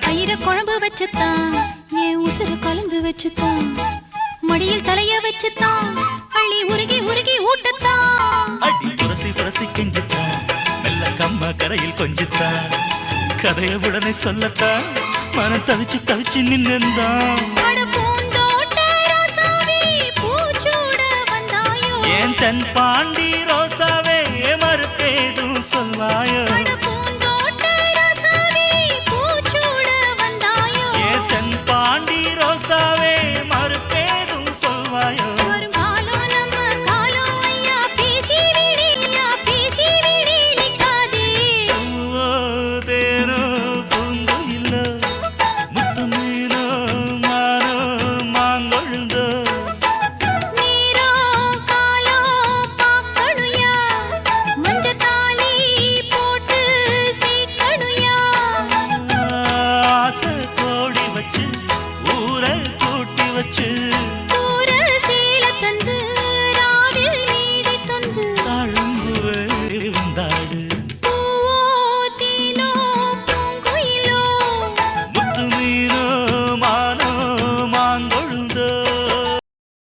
கயிற குழம்பு வச்சுத்தான் என் உசுறு கலந்து வச்சுத்தான் மடியில் தலைய வச்சுத்தான் அள்ளி உருகி உருகி ஊட்டத்தான் அடி புரசி புரசி கெஞ்சித்தான் மெல்ல கம்மா கரையில் கொஞ்சித்தான் கதைய உடனே சொல்லத்தான் மனம் தவிச்சு தவிச்சு நின்னுந்தான் ஏன் தென் பாண்டி ரோசாவே மறுப்பேதும் சொல்வாயோ ஏன் தென் பாண்டி ரோசாவே மறுப்பேதும் சொல்வாயோ ஊரை கூட்டி வச்சு